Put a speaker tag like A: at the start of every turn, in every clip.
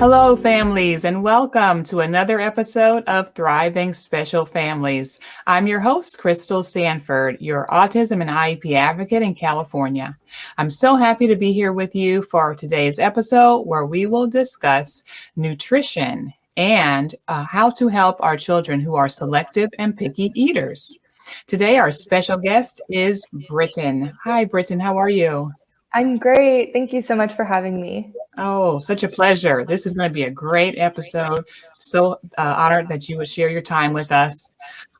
A: Hello, families, and welcome to another episode of Thriving Special Families. I'm your host, Crystal Sanford, your autism and IEP advocate in California. I'm so happy to be here with you for today's episode where we will discuss nutrition and how to help our children who are selective and picky eaters. Today, our special guest is Britton. Hi, Britton. How are you?
B: I'm great. Thank you so much for having me.
A: Oh, such a pleasure. This is going to be a great episode. So honored that you would share your time with us.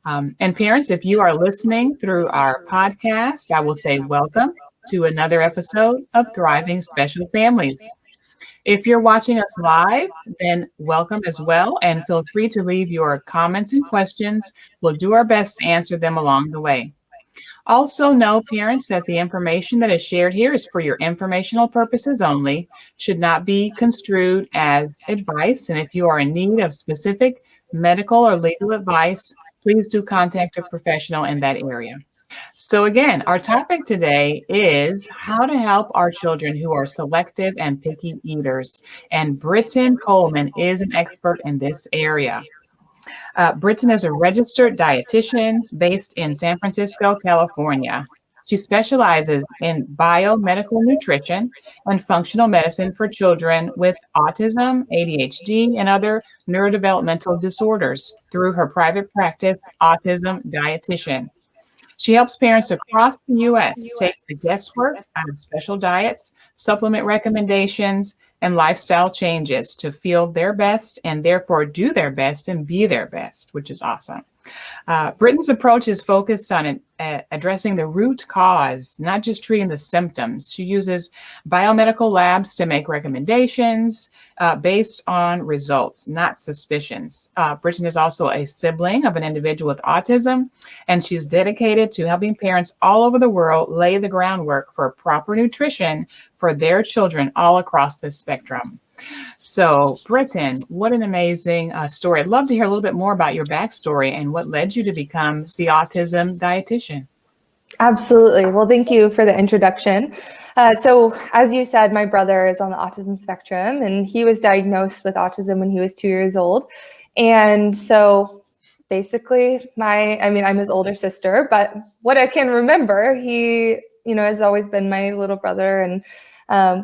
A: And parents, if you are listening through our podcast, I will say welcome to another episode of Thriving Special Families. If you're watching us live, then welcome as well. And feel free to leave your comments and questions. We'll do our best to answer them along the way. Also know, parents, that the information that is shared here is for your informational purposes only, should not be construed as advice. And if you are in need of specific medical or legal advice, please do contact a professional in that area. So again, our topic today is how to help our children who are selective and picky eaters. And Britton Coleman is an expert in this area. Britton is a registered dietitian based in San Francisco, California. She specializes in biomedical nutrition and functional medicine for children with autism, ADHD, and other neurodevelopmental disorders through her private practice, Autism Dietitian. She helps parents across the U.S. take the guesswork out of special diets, supplement recommendations, and lifestyle changes to feel their best and therefore do their best and be their best, which is awesome. Britton's approach is focused on addressing the root cause, not just treating the symptoms. She uses biomedical labs to make recommendations based on results, not suspicions. Britton is also a sibling of an individual with autism, and she's dedicated to helping parents all over the world lay the groundwork for proper nutrition for their children all across the spectrum. So, Britton, what an amazing story. I'd love to hear a little bit more about your backstory and what led you to become the autism dietitian.
B: Absolutely. Well, thank you for the introduction. So, as you said, my brother is on the autism spectrum, and he was diagnosed with autism when he was 2 years old. And so, basically, I'm his older sister, but what I can remember, he, has always been my little brother and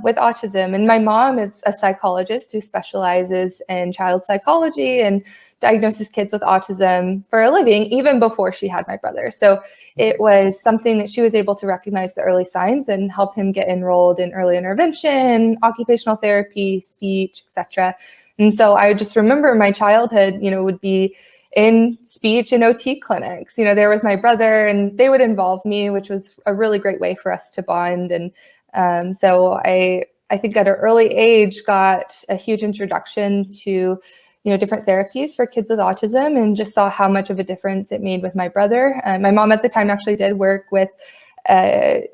B: with autism. And my mom is a psychologist who specializes in child psychology and diagnoses kids with autism for a living, even before she had my brother. So it was something that she was able to recognize the early signs and help him get enrolled in early intervention, occupational therapy, speech, etc. And so I just remember my childhood, would be in speech and OT clinics, there with my brother, and they would involve me, which was a really great way for us to bond. And so I think at an early age got a huge introduction to, different therapies for kids with autism, and just saw how much of a difference it made with my brother. My mom at the time actually did work with, a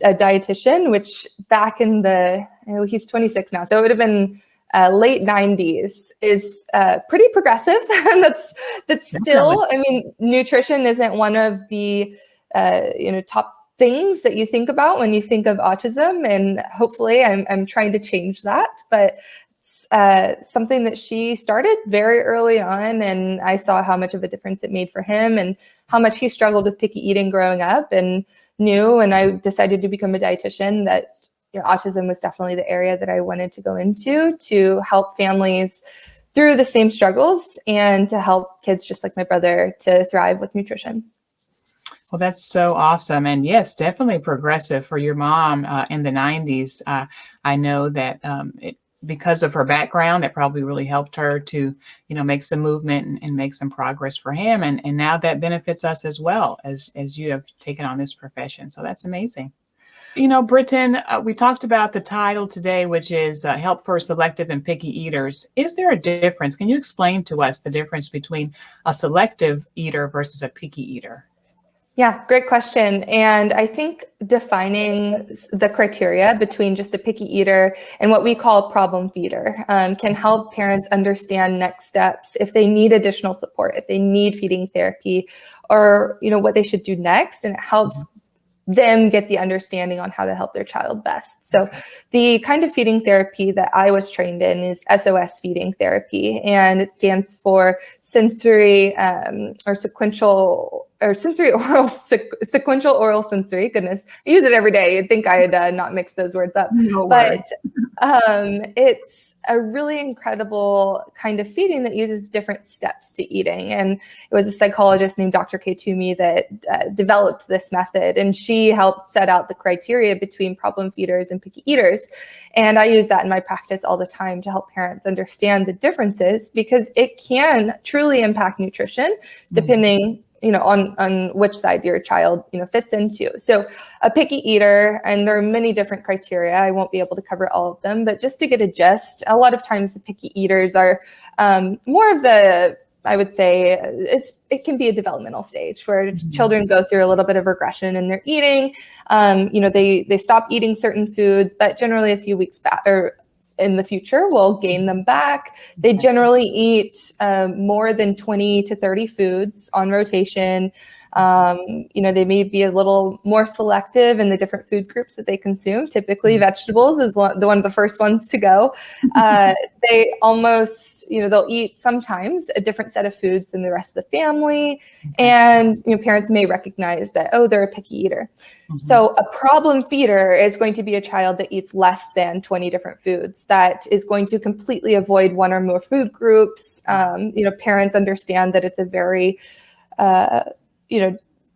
B: dietitian, which back in he's 26 now, so it would have been late 90s, is pretty progressive. And that's still, nutrition isn't one of the, top things that you think about when you think of autism, and hopefully I'm trying to change that, but it's something that she started very early on, and I saw how much of a difference it made for him and how much he struggled with picky eating growing up, and I decided to become a dietitian that autism was definitely the area that I wanted to go into to help families through the same struggles and to help kids just like my brother to thrive with nutrition.
A: Well, that's so awesome. And yes, definitely progressive for your mom in the 90s. I know that because of her background, that probably really helped her to, make some movement and make some progress for him. And now that benefits us as well as you have taken on this profession. So that's amazing. Britton, we talked about the title today, which is Help for Selective and Picky Eaters. Is there a difference? Can you explain to us the difference between a selective eater versus a picky eater?
B: Yeah, great question. And I think defining the criteria between just a picky eater and what we call problem feeder can help parents understand next steps if they need additional support, if they need feeding therapy, or what they should do next. And it helps them get the understanding on how to help their child best. So the kind of feeding therapy that I was trained in is SOS feeding therapy, and it stands for sensory or sequential or sensory oral sequential oral sensory. Goodness, I use it every day. You'd think I'd not mix those words up, but it's a really incredible kind of feeding that uses different steps to eating. And it was a psychologist named Dr. Kay Toomey that developed this method, and she helped set out the criteria between problem feeders and picky eaters. And I use that in my practice all the time to help parents understand the differences, because it can truly impact nutrition depending on which side your child, fits into. So a picky eater, and there are many different criteria. I won't be able to cover all of them, but just to get a gist, a lot of times the picky eaters are more of the, I would say it can be a developmental stage where children go through a little bit of regression in their eating. They stop eating certain foods, but generally a few weeks back or in the future will gain them back. They generally eat more than 20 to 30 foods on rotation. They may be a little more selective in the different food groups that they consume. Typically vegetables is one of the first ones to go. They almost, they'll eat sometimes a different set of foods than the rest of the family. And, parents may recognize that, oh, they're a picky eater. So a problem feeder is going to be a child that eats less than 20 different foods, that is going to completely avoid one or more food groups. Parents understand that it's a very,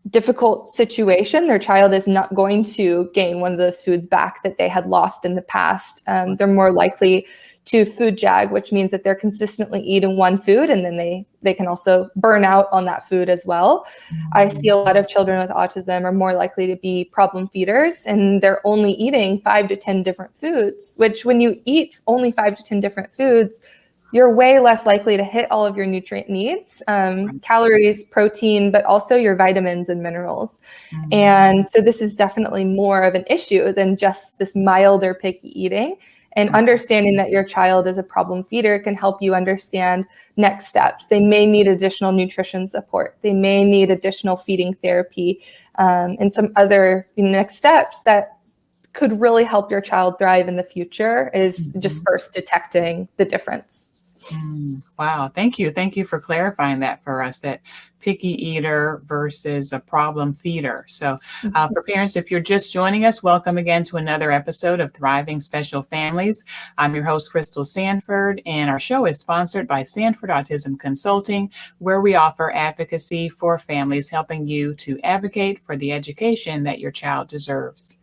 B: difficult situation. Their child is not going to gain one of those foods back that they had lost in the past. They're more likely to food jag, which means that they're consistently eating one food, and then they can also burn out on that food as well. I see a lot of children with autism are more likely to be problem feeders, and they're only eating 5 to 10 different foods, which when you eat only 5 to 10 different foods, you're way less likely to hit all of your nutrient needs, calories, protein, but also your vitamins and minerals. And so this is definitely more of an issue than just this milder picky eating. And understanding that your child is a problem feeder can help you understand next steps. They may need additional nutrition support. They may need additional feeding therapy, and some other next steps that could really help your child thrive in the future is just first detecting the difference.
A: Wow. Thank you. Thank you for clarifying that for us, that picky eater versus a problem feeder. So for parents, if you're just joining us, welcome again to another episode of Thriving Special Families. I'm your host, Crystal Sanford, and our show is sponsored by Sanford Autism Consulting, where we offer advocacy for families, helping you to advocate for the education that your child deserves.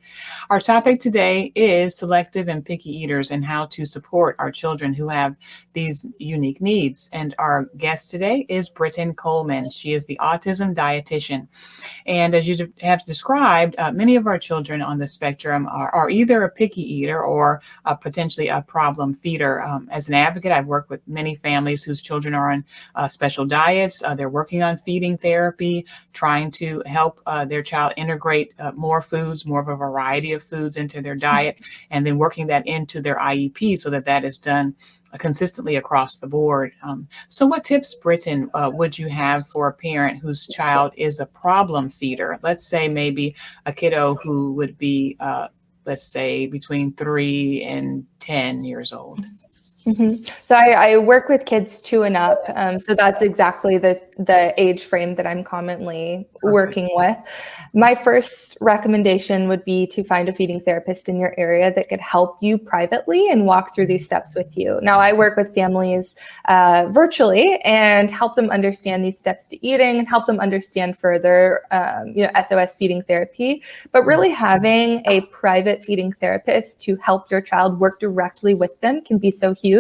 A: Our topic today is selective and picky eaters and how to support our children who have these unique needs. And our guest today is Britton Coleman. She is the autism dietitian. And as you have described, many of our children on the spectrum are either a picky eater or potentially a problem feeder. As an advocate, I've worked with many families whose children are on special diets. They're working on feeding therapy, trying to help their child integrate more foods, more of a variety of foods into their diet, and then working that into their IEP so that is done consistently across the board. So what tips, Britton, would you have for a parent whose child is a problem feeder? Let's say maybe a kiddo who would be, let's say, between 3 and 10 years old.
B: So I work with kids 2 and up. So that's exactly the age frame that I'm commonly working with. My first recommendation would be to find a feeding therapist in your area that could help you privately and walk through these steps with you. Now, I work with families virtually and help them understand these steps to eating and help them understand further, SOS feeding therapy. But really having a private feeding therapist to help your child work directly with them can be so huge.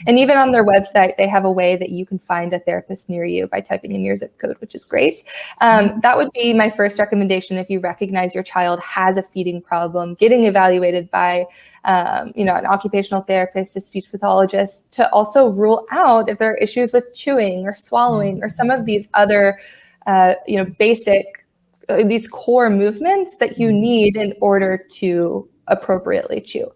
B: And even on their website, they have a way that you can find a therapist near you by typing in your zip code, which is great. That would be my first recommendation. If you recognize your child has a feeding problem, getting evaluated by an occupational therapist, a speech pathologist, to also rule out if there are issues with chewing or swallowing or some of these other, basic, these core movements that you need in order to appropriately chew.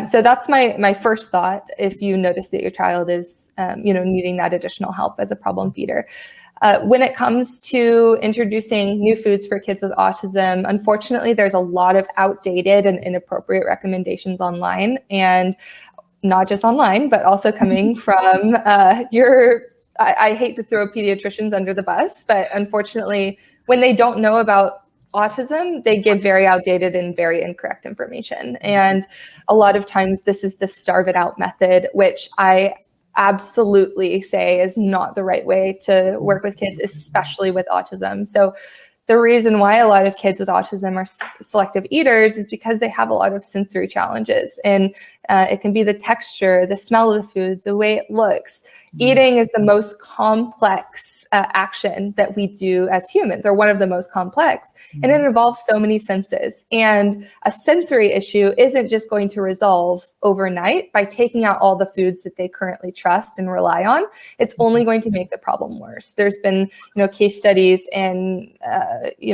B: So that's my first thought. If you notice that your child is, needing that additional help as a problem feeder. When it comes to introducing new foods for kids with autism, unfortunately, there's a lot of outdated and inappropriate recommendations online, and not just online, but also coming from I hate to throw pediatricians under the bus, but unfortunately, when they don't know about autism, they give very outdated and very incorrect information. And a lot of times this is the starve it out method, which I absolutely say is not the right way to work with kids, especially with autism. So the reason why a lot of kids with autism are selective eaters is because they have a lot of sensory challenges. And it can be the texture, the smell of the food, the way it looks. Eating is the most complex action that we do as humans, or one of the most complex. And it involves so many senses. And a sensory issue isn't just going to resolve overnight by taking out all the foods that they currently trust and rely on. It's only going to make the problem worse. There's been, case studies and,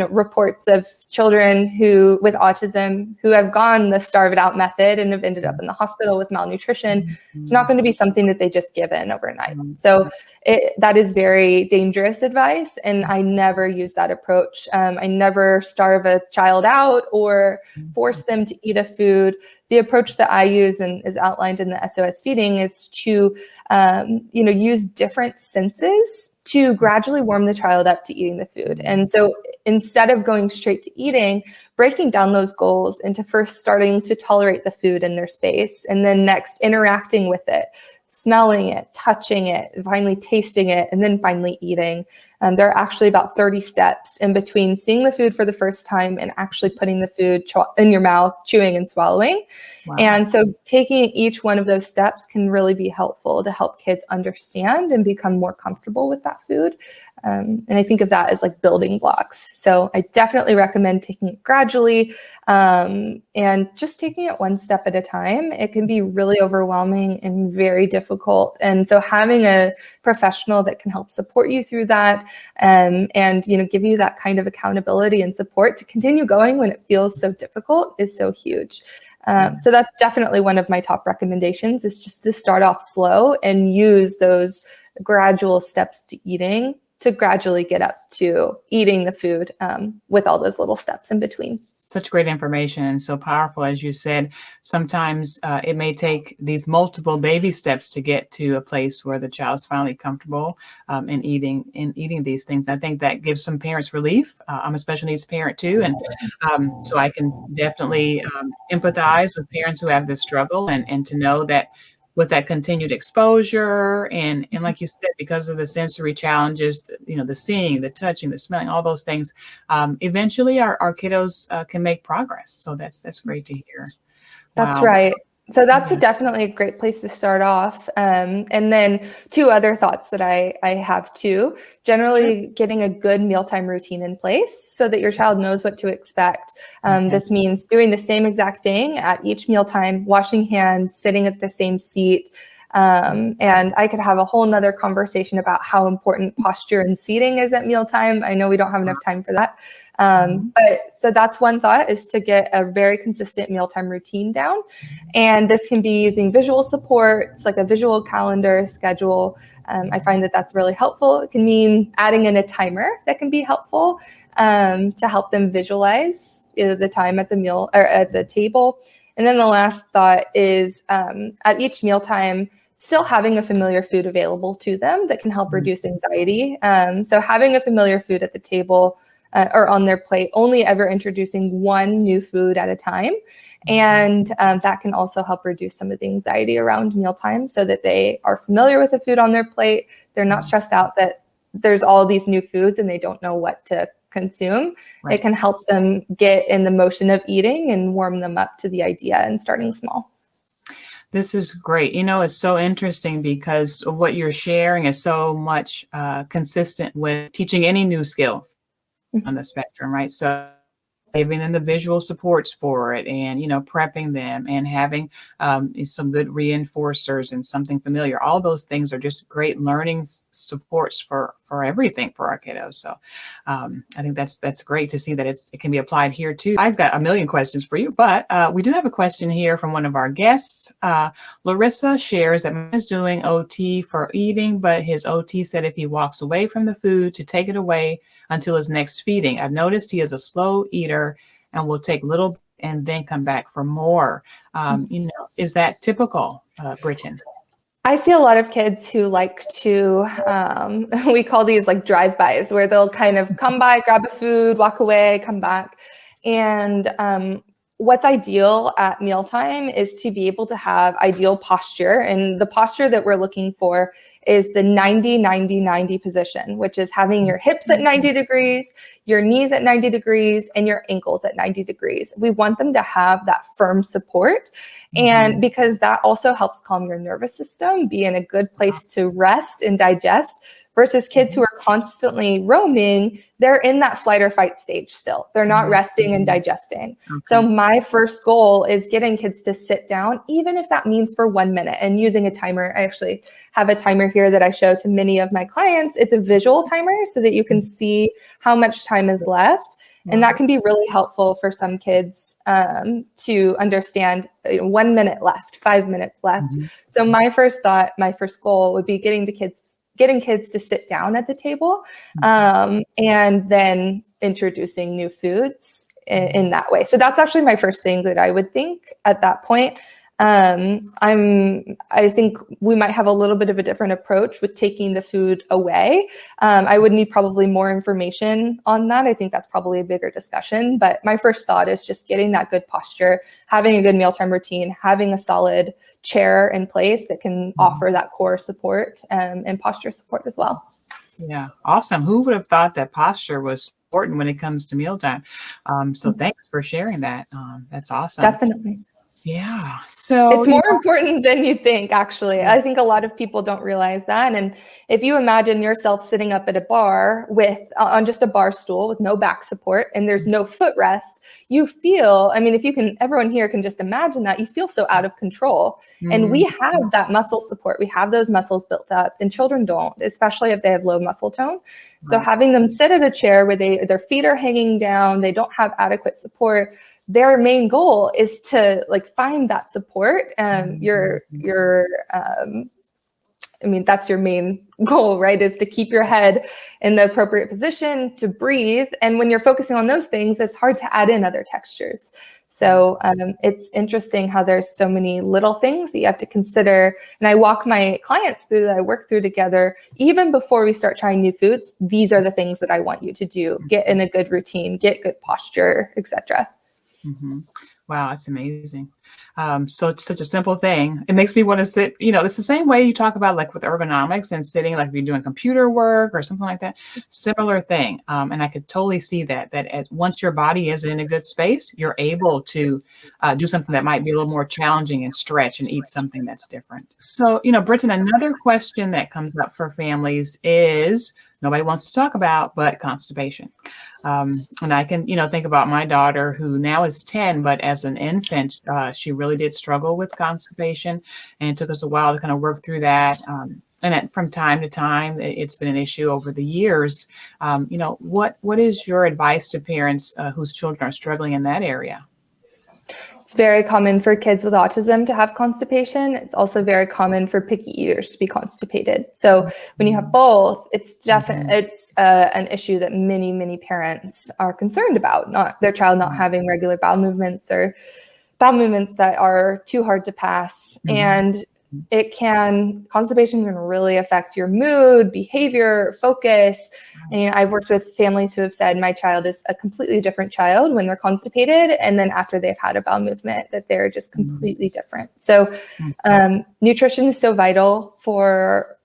B: reports of children who with autism who have gone the starve it out method and have ended up in the hospital with malnutrition. It's not going to be something that they just give in overnight. So that is very dangerous advice. And I never use that approach. I never starve a child out or force them to eat a food. The approach that I use and is outlined in the SOS feeding is to, use different senses to gradually warm the child up to eating the food. And so instead of going straight to eating, breaking down those goals into first starting to tolerate the food in their space, and then next interacting with it, smelling it, touching it, finally tasting it, and then finally eating. There are actually about 30 steps in between seeing the food for the first time and actually putting the food in your mouth, chewing and swallowing. Wow. And so taking each one of those steps can really be helpful to help kids understand and become more comfortable with that food. And I think of that as like building blocks. So I definitely recommend taking it gradually and just taking it one step at a time. It can be really overwhelming and very difficult. And so having a professional that can help support you through that and give you that kind of accountability and support to continue going when it feels so difficult is so huge. So that's definitely one of my top recommendations, is just to start off slow and use those gradual steps to eating to gradually get up to eating the food with all those little steps in between.
A: Such great information and so powerful. As you said, sometimes it may take these multiple baby steps to get to a place where the child's finally comfortable in eating these things. I think that gives some parents relief. I'm a special needs parent too, and so I can definitely empathize with parents who have this struggle, and to know that with that continued exposure and like you said, because of the sensory challenges, the seeing, the touching, the smelling, all those things, eventually our kiddos can make progress. So that's great to hear.
B: That's right. So that's definitely a great place to start off. And then two other thoughts that I have too. Generally, getting a good mealtime routine in place so that your child knows what to expect. This means doing the same exact thing at each mealtime, washing hands, sitting at the same seat. And I could have a whole nother conversation about how important posture and seating is at mealtime. I know we don't have enough time for that. But so that's one thought, is to get a very consistent mealtime routine down. And this can be using visual supports like a visual calendar schedule. I find that that's really helpful. It can mean adding in a timer that can be helpful to help them visualize the time at the meal or at the table. And then the last thought is at each mealtime, still having a familiar food available to them that can help reduce anxiety. So having a familiar food at the table or on their plate, only ever introducing one new food at a time. And that can also help reduce some of the anxiety around mealtime, so that they are familiar with the food on their plate. They're not stressed out that there's all these new foods and they don't know what to consume. Right. It can help them get in the motion of eating and warm them up to the idea and starting small.
A: This is great. It's so interesting because what you're sharing is so much consistent with teaching any new skill on the spectrum, right? So giving them the visual supports for it, and prepping them, and having some good reinforcers and something familiar. All those things are just great learning supports for for everything for our kiddos. So I think that's great to see that it can be applied here too. I've got a million questions for you, but we do have a question here from one of our guests. Larissa shares that mine is doing OT for eating, but his OT said if he walks away from the food to take it away until his next feeding. I've noticed he is a slow eater and will take little and then come back for more. Is that typical, Britton?
B: I see a lot of kids who like to, we call these like drive-bys, where they'll kind of come by, grab a food, walk away, come back. And what's ideal at mealtime is to be able to have ideal posture. And the posture that we're looking for is the 90-90-90 position, which is having your hips at 90 degrees, your knees at 90 degrees, and your ankles at 90 degrees. We want them to have that firm support. And because that also helps calm your nervous system, be in a good place to rest and digest, versus kids who are constantly roaming, they're in that flight or fight stage still. They're not resting and digesting. Okay. So my first goal is getting kids to sit down, even if that means for 1 minute, and using a timer. I actually have a timer here that I show to many of my clients. It's a visual timer so that you can see how much time is left. And that can be really helpful for some kids to understand 1 minute left, 5 minutes left. So my first goal would be getting kids to sit down at the table, and then introducing new foods in that way. So that's actually my first thing that I would think at that point. I think we might have a little bit of a different approach with taking the food away. I would need probably more information on that. I think that's probably a bigger discussion, but my first thought is just getting that good posture, having a good mealtime routine, having a solid chair in place that can offer that core support and posture support as well.
A: Yeah, awesome. Who would have thought that posture was important when it comes to mealtime? So thanks for sharing that. That's awesome.
B: Definitely.
A: Yeah. So
B: it's more important than you think, actually. I think a lot of people don't realize that. And if you imagine yourself sitting up at a bar on just a bar stool with no back support and there's no footrest, you feel, if everyone here can just imagine that, you feel so out of control. And we have that muscle support. We have those muscles built up, and children don't, especially if they have low muscle tone. So having them sit at a chair where their feet are hanging down, they don't have adequate support, their main goal is to find that support. That's your main goal, right? Is to keep your head in the appropriate position, to breathe. And when you're focusing on those things, it's hard to add in other textures. So it's interesting how there's so many little things that you have to consider. And I walk my clients through that I work through together. Even before we start trying new foods, these are the things that I want you to do. Get in a good routine, get good posture, etc.
A: Wow, that's amazing. So it's such a simple thing. It makes me want to sit, it's the same way you talk about with ergonomics and sitting, like if you're doing computer work or something like that, similar thing. And I could totally see that once your body is in a good space, you're able to do something that might be a little more challenging and stretch and eat something that's different. So, Britton, another question that comes up for families is nobody wants to talk about, but constipation. And I can, think about my daughter who now is 10, but as an infant, she really did struggle with constipation, and it took us a while to kind of work through that. And from time to time, it's been an issue over the years. What is your advice to parents whose children are struggling in that area?
B: It's very common for kids with autism to have constipation. It's also very common for picky eaters to be constipated. So when you have both, it's an issue that many, many parents are concerned about, not their child not having regular bowel movements or bowel movements that are too hard to pass. And constipation can really affect your mood, behavior, focus. And I've worked with families who have said my child is a completely different child when they're constipated. And then after they've had a bowel movement, that they're just completely different. So nutrition is so vital for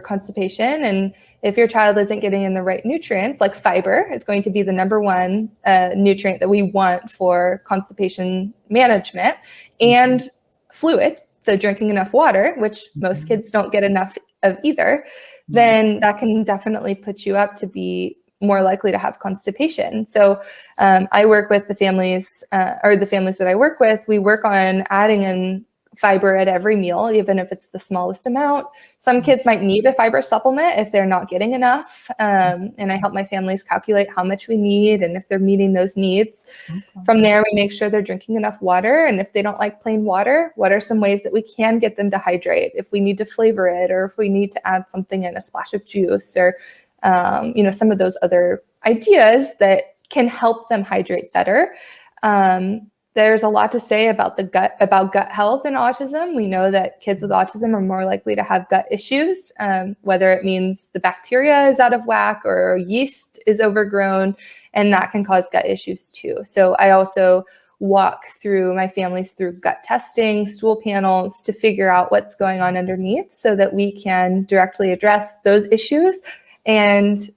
B: constipation. And if your child isn't getting in the right nutrients, like fiber is going to be the number one nutrient that we want for constipation management, and fluid. So drinking enough water, which most kids don't get enough of either, then that can definitely put you up to be more likely to have constipation. So I work with the families that I work with, we work on adding in fiber at every meal, even if it's the smallest amount. Some kids might need a fiber supplement if they're not getting enough. And I help my families calculate how much we need and if they're meeting those needs.
A: Okay.
B: From there, we make sure they're drinking enough water. And if they don't like plain water, what are some ways that we can get them to hydrate? If we need to flavor it, or if we need to add something in, a splash of juice, or some of those other ideas that can help them hydrate better. There's a lot to say about gut health in autism. We know that kids with autism are more likely to have gut issues, whether it means the bacteria is out of whack or yeast is overgrown, and that can cause gut issues too. So I also walk through my families through gut testing, stool panels, to figure out what's going on underneath so that we can directly address those issues and,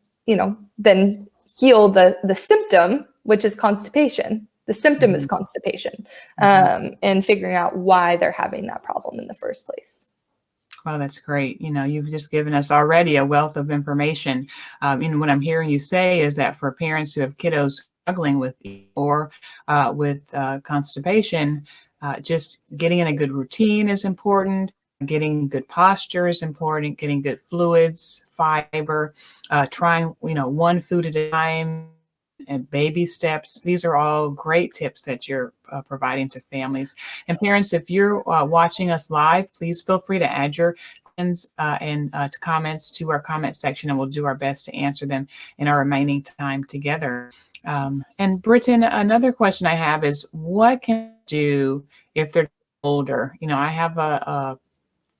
B: then heal the symptom, which is constipation. The symptom is constipation, and figuring out why they're having that problem in the first place.
A: Well, that's great. You've just given us already a wealth of information. What I'm hearing you say is that for parents who have kiddos struggling with constipation, just getting in a good routine is important. Getting good posture is important. Getting good fluids, fiber, trying one food at a time, and baby steps. These are all great tips that you're providing to families and parents. If you're watching us live, please feel free to add your questions and to comments to our comment section, and we'll do our best to answer them in our remaining time together. And Britton, another question I have is, what can you do if they're older? I have a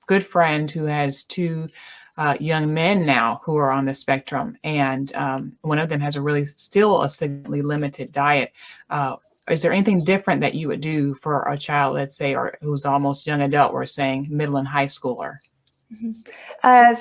A: good friend who has two young men now who are on the spectrum, and one of them has still a significantly limited diet. Is there anything different that you would do for a child, let's say, or who's almost young adult, we're saying middle and high schooler?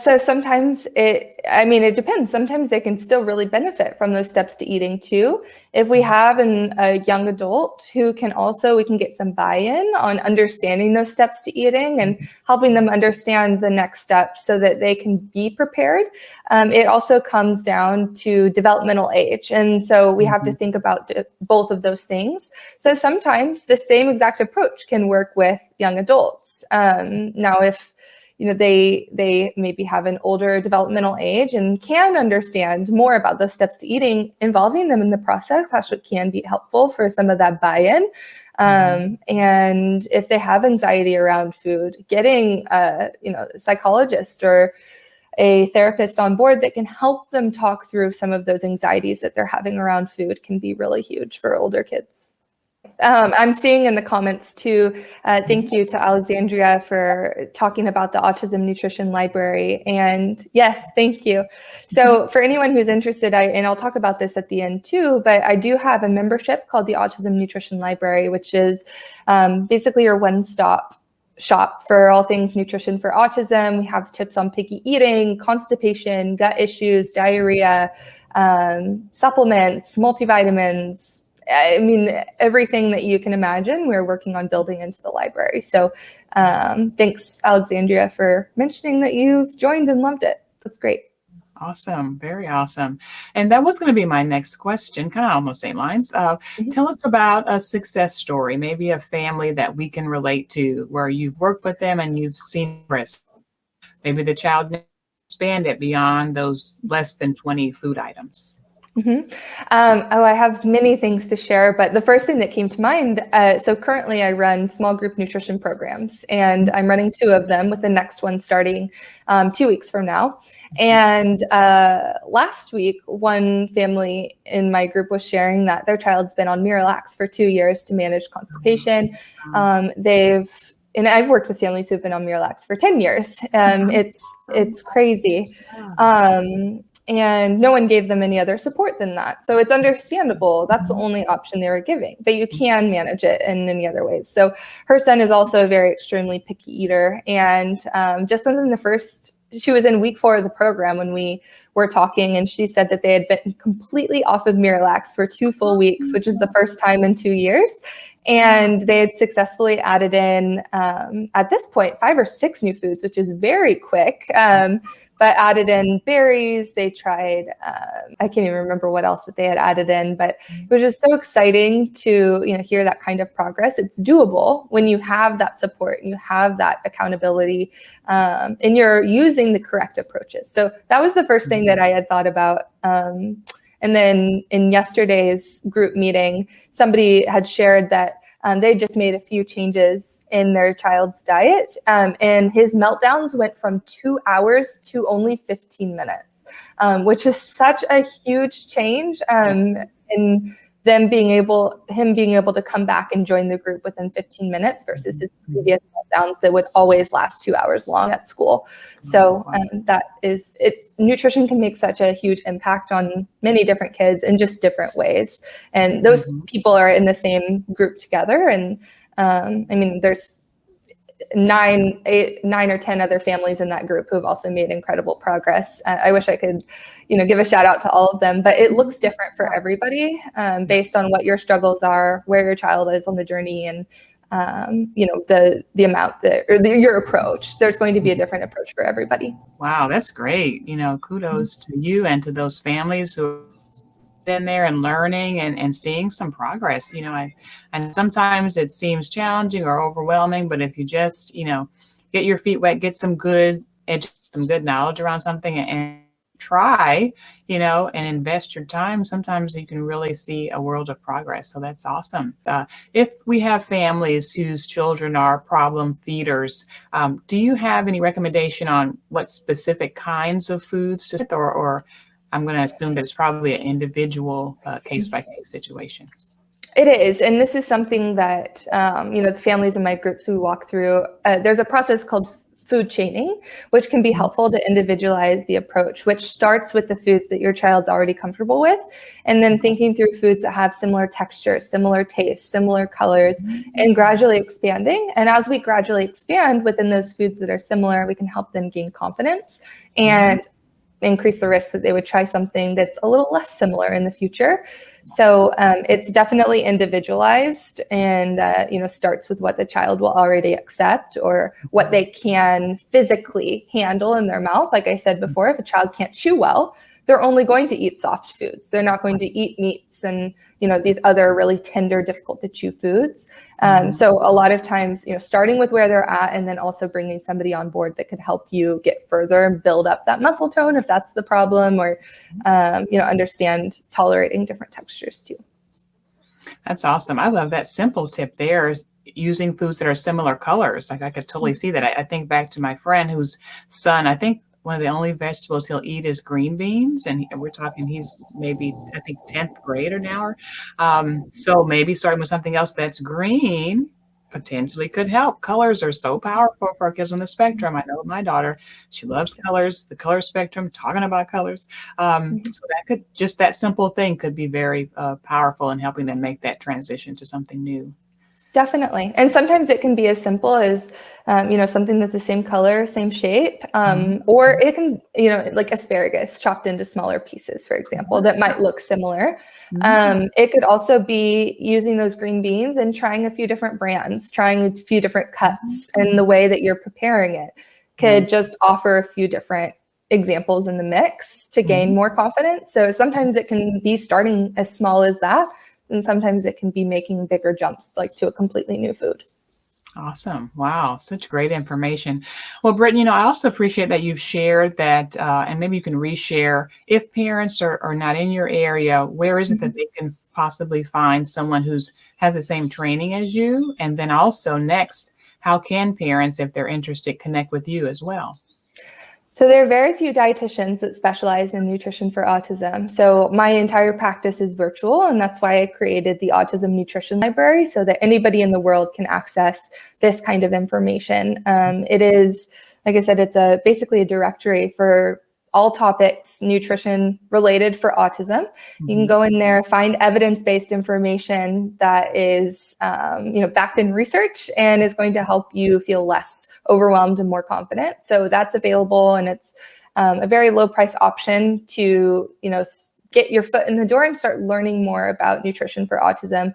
B: So sometimes it depends. Sometimes they can still really benefit from those steps to eating too. If we have a young adult who we can get some buy-in on understanding those steps to eating and helping them understand the next step so that they can be prepared. It also comes down to developmental age. And so we have to think about both of those things. So sometimes the same exact approach can work with young adults. Now, if they maybe have an older developmental age and can understand more about those steps to eating, involving them in the process actually can be helpful for some of that buy-in. And if they have anxiety around food, getting a psychologist or a therapist on board that can help them talk through some of those anxieties that they're having around food can be really huge for older kids. I'm seeing in the comments too, thank you to Alexandria for talking about the Autism Nutrition Library. And yes, thank you. So for anyone who's interested, and I'll talk about this at the end too, but I do have a membership called the Autism Nutrition Library, which is basically your one-stop shop for all things nutrition for autism. We have tips on picky eating, constipation, gut issues, diarrhea, supplements, multivitamins. Everything that you can imagine, we're working on building into the library. So thanks, Alexandria, for mentioning that you've joined and loved it. That's great.
A: Awesome. Very awesome. And that was going to be my next question, kind of on the same lines. Tell us about a success story, maybe a family that we can relate to where you've worked with them and you've seen risk. Maybe the child expanded beyond those less than 20 food items.
B: I have many things to share, but the first thing that came to mind, so currently I run small group nutrition programs, and I'm running 2 of them, with the next one starting 2 weeks from now. And last week, one family in my group was sharing that their child's been on Miralax for 2 years to manage constipation. And I've worked with families who've been on Miralax for 10 years. It's crazy. And no one gave them any other support than that. So it's understandable. That's the only option they were giving, but you can manage it in many other ways. So her son is also a very extremely picky eater. And just within she was in week 4 of the program when we were talking, and she said that they had been completely off of Miralax for 2 full weeks, which is the first time in 2 years. And they had successfuli added in, at this point, 5 or 6 new foods, which is very quick, but added in berries. They tried, I can't even remember what else that they had added in, but it was just so exciting to, hear that kind of progress. It's doable when you have that support, and you have that accountability, and you're using the correct approaches. So that was the first thing that I had thought about. And then in yesterday's group meeting, somebody had shared that they just made a few changes in their child's diet, and his meltdowns went from 2 hours to only 15 minutes, which is such a huge change. And him being able to come back and join the group within 15 minutes versus his previous meltdowns that would always last 2 hours long at school. So that is it. Nutrition can make such a huge impact on many different kids in just different ways. And those people are in the same group together. And there's 9 or 10 other families in that group who have also made incredible progress. I wish I could, give a shout out to all of them, but it looks different for everybody, based on what your struggles are, where your child is on the journey, and the amount your approach. There's going to be a different approach for everybody.
A: Wow, that's great. Kudos to you and to those families who have been there and learning and seeing some progress. And sometimes it seems challenging or overwhelming, but if you just, get your feet wet, get some good knowledge around something and try, and invest your time, sometimes you can really see a world of progress. So that's awesome. If we have families whose children are problem feeders, do you have any recommendation on what specific kinds of foods to, or I'm going to assume that it's probably an individual case-by-case situation?
B: It is. And this is something that, the families in my groups we walk through, there's a process called food chaining, which can be helpful to individualize the approach, which starts with the foods that your child's already comfortable with, and then thinking through foods that have similar textures, similar tastes, similar colors, and gradually expanding. And as we gradually expand within those foods that are similar, we can help them gain confidence and increase the risk that they would try something that's a little less similar in the future. So it's definitely individualized, and starts with what the child will already accept or what they can physically handle in their mouth. Like I said before, if a child can't chew well, they're only going to eat soft foods. They're not going to eat meats and these other really tender, difficult to chew foods. So a lot of times, starting with where they're at, and then also bringing somebody on board that could help you get further and build up that muscle tone if that's the problem, or understand tolerating different textures too.
A: That's awesome. I love that simple tip there, is using foods that are similar colors. Like I could totally see that. I think back to my friend whose son, I think one of the only vegetables he'll eat is green beans. And we're talking, he's maybe, I think, 10th grader now. So maybe starting with something else that's green potentially could help. Colors are so powerful for kids on the spectrum. I know my daughter, she loves colors, the color spectrum, talking about colors. So that simple thing could be very powerful in helping them make that transition to something new.
B: Definitely. And sometimes it can be as simple as, something that's the same color, same shape, or it can, like asparagus chopped into smaller pieces, for example, that might look similar. It could also be using those green beans and trying a few different brands, trying a few different cuts, and the way that you're preparing it could just offer a few different examples in the mix to gain more confidence. So sometimes it can be starting as small as that, and sometimes it can be making bigger jumps, like to a completely new food.
A: Awesome. Wow. Such great information. Well, Brittany, I also appreciate that you've shared that, and maybe you can reshare, if parents are not in your area, where is it that they can possibly find someone has the same training as you? And then also next, how can parents, if they're interested, connect with you as well?
B: So there are very few dietitians that specialize in nutrition for autism. So my entire practice is virtual, and that's why I created the Autism Nutrition Library, so that anybody in the world can access this kind of information. It is, like I said, it's basically a directory for all topics nutrition related for autism. You can go in there, find evidence-based information that is backed in research and is going to help you feel less overwhelmed and more confident. So that's available, and it's a very low price option to get your foot in the door and start learning more about nutrition for autism.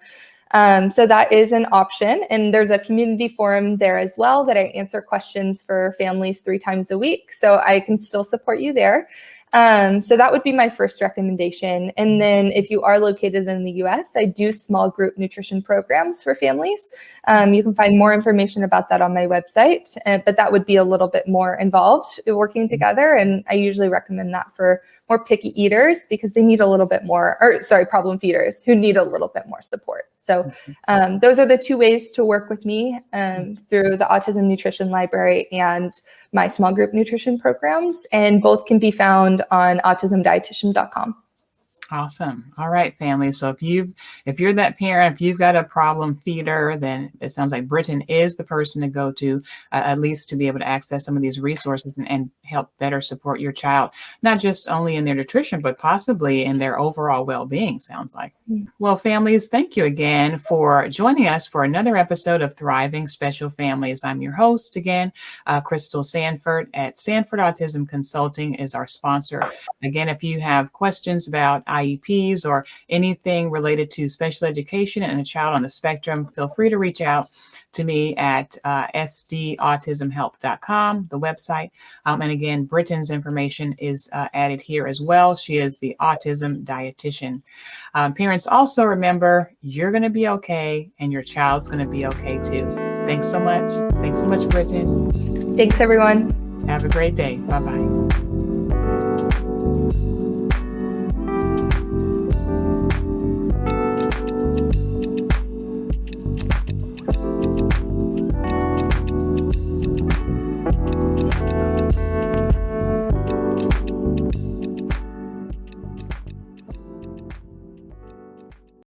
B: So that is an option. And there's a community forum there as well that I answer questions for families 3 times a week. So I can still support you there. So that would be my first recommendation. And then if you are located in the US, I do small group nutrition programs for families. You can find more information about that on my website, but that would be a little bit more involved working together. And I usually recommend that for more picky eaters because they need a little bit more, problem feeders who need a little bit more support. So those are the 2 ways to work with me through the Autism Nutrition Library and my small group nutrition programs. And both can be found on autismdietitian.com.
A: Awesome. All right, family. So if you're that parent, if you've got a problem feeder, then it sounds like Britton is the person to go to, at least to be able to access some of these resources and help better support your child, not just only in their nutrition, but possibly in their overall well-being, sounds like. Well, families, thank you again for joining us for another episode of Thriving Special Families. I'm your host again, Crystal Sanford at Sanford Autism Consulting is our sponsor. Again, if you have questions about IEPs or anything related to special education and a child on the spectrum, feel free to reach out to me at sdautismhelp.com, the website. And again, Britton's information is added here as well. She is the autism dietitian. Parents, also remember, you're going to be okay and your child's going to be okay too. Thanks so much. Thanks so much, Britton.
B: Thanks, everyone.
A: Have a great day. Bye-bye.